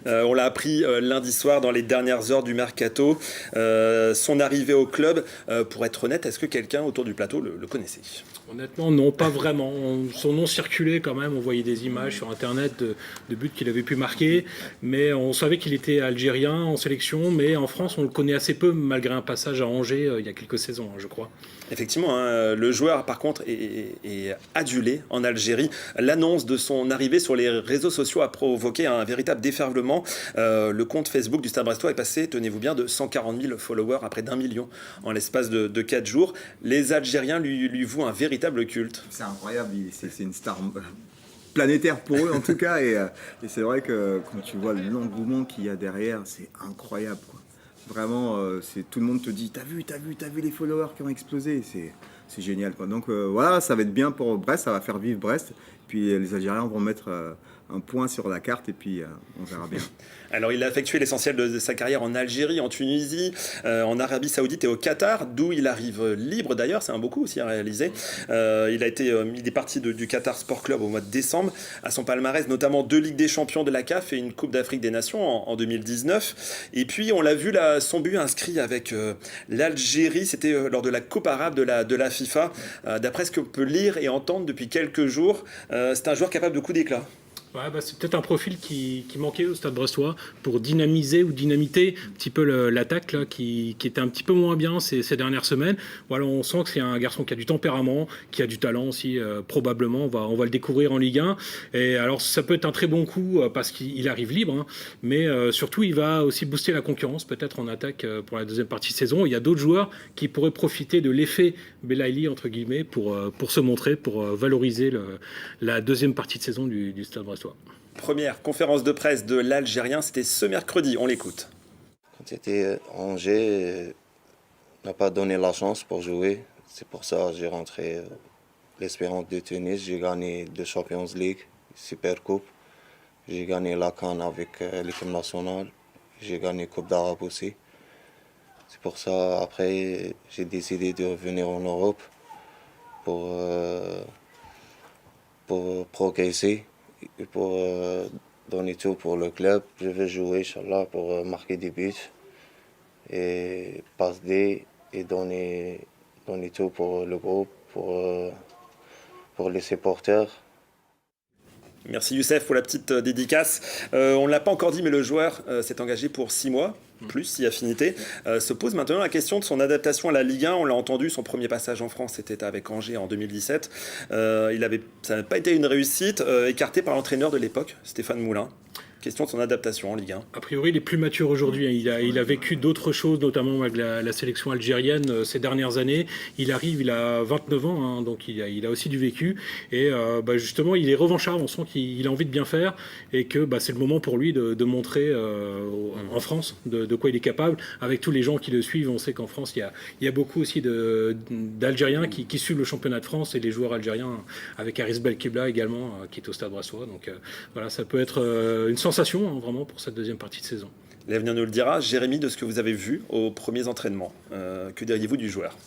On l'a appris lundi soir dans les dernières heures du mercato. Son arrivée au club, pour être honnête, est-ce que quelqu'un autour du plateau le connaissait? Honnêtement, non, pas vraiment. Son nom circulait quand même, on voyait des images sur Internet de buts qu'il avait pu marquer, mais on savait qu'il était algérien en sélection, mais en France, on le connaît assez peu, malgré un passage à Angers il y a quelques saisons, je crois. Effectivement, hein, le joueur, par contre, est adulé en Algérie. L'annonce de son arrivée sur les réseaux sociaux a provoqué un véritable déferlement. Le compte Facebook du Stade Brestois est passé, tenez-vous bien, de 140 000 followers à près d'1 million en l'espace de 4 jours. Les Algériens lui vouent un véritable culte. C'est incroyable, c'est une star planétaire pour eux en tout cas. Et c'est vrai que quand tu vois l'engouement qu'il y a derrière, c'est incroyable, quoi. Vraiment, tout le monde te dit, t'as vu les followers qui ont explosé, c'est génial, quoi. Donc voilà, ça va être bien pour Brest, ça va faire vivre Brest. Puis les Algériens vont mettre un point sur la carte et puis on verra bien. Alors il a effectué l'essentiel de sa carrière en Algérie, en Tunisie, en Arabie Saoudite et au Qatar, d'où il arrive libre d'ailleurs, c'est un beau coup aussi à réaliser. Il est parti du Qatar Sport Club au mois de décembre, à son palmarès notamment 2 Ligues des Champions de la CAF et une Coupe d'Afrique des Nations en 2019. Et puis on l'a vu là, son but inscrit avec l'Algérie, c'était lors de la Coupe arabe de la FIFA. D'après ce qu'on peut lire et entendre depuis quelques jours, c'est un joueur capable de coups d'éclat. Ouais, c'est peut-être un profil qui manquait au Stade Brestois pour dynamiser ou dynamiter un petit peu l'attaque là, qui était un petit peu moins bien ces dernières semaines. Voilà, on sent que c'est un garçon qui a du tempérament, qui a du talent aussi, probablement. On va le découvrir en Ligue 1. Et alors, ça peut être un très bon coup parce qu'il arrive libre, hein, mais surtout, il va aussi booster la concurrence, peut-être en attaque pour la deuxième partie de saison. Il y a d'autres joueurs qui pourraient profiter de l'effet Belaïli, entre guillemets, pour se montrer, pour valoriser la deuxième partie de saison du Stade Brestois. Première conférence de presse de l'Algérien, c'était ce mercredi, on l'écoute. Quand j'étais à Angers, on n'a pas donné la chance pour jouer. C'est pour ça que j'ai rentré l'Espérance de Tunis. J'ai gagné 2 Champions League, Super Coupe. J'ai gagné la CAN avec l'équipe nationale. J'ai gagné Coupe d'Arabe aussi. C'est pour ça, après, j'ai décidé de revenir en Europe pour progresser et pour donner tout pour le club. Je vais jouer, Inch'Allah, pour marquer des buts et passer et donner tout pour le groupe, pour les supporters. Merci Youssef pour la petite dédicace. On ne l'a pas encore dit, mais le joueur s'est engagé pour 6 mois, plus si affinité. Se pose maintenant la question de son adaptation à la Ligue 1. On l'a entendu, son premier passage en France, c'était avec Angers en 2017. Ça n'a pas été une réussite, écarté par l'entraîneur de l'époque, Stéphane Moulin. Question de son adaptation en Ligue 1. A priori, il est plus mature aujourd'hui. Il a vécu d'autres choses, notamment avec la sélection algérienne ces dernières années. Il arrive, il a 29 ans, hein, donc il a aussi du vécu. Et justement, il est revanchard. On sent qu'il a envie de bien faire et que c'est le moment pour lui de montrer en France de quoi il est capable. Avec tous les gens qui le suivent, on sait qu'en France, il y a beaucoup aussi d'Algériens qui suivent le championnat de France et les joueurs algériens, avec Haris Belkebla également, qui est au Stade Brestois. Donc voilà, ça peut être une sensation, hein, vraiment, pour cette deuxième partie de saison. L'avenir nous le dira. Jérémy, de ce que vous avez vu aux premiers entraînements, que diriez-vous du joueur?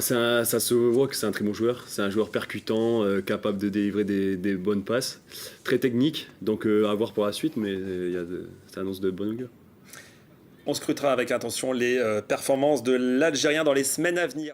Ça se voit que c'est un très bon joueur. C'est un joueur percutant, capable de délivrer des bonnes passes, très technique. Donc à voir pour la suite, mais ça annonce de bonne augure. On scrutera avec attention les performances de l'Algérien dans les semaines à venir.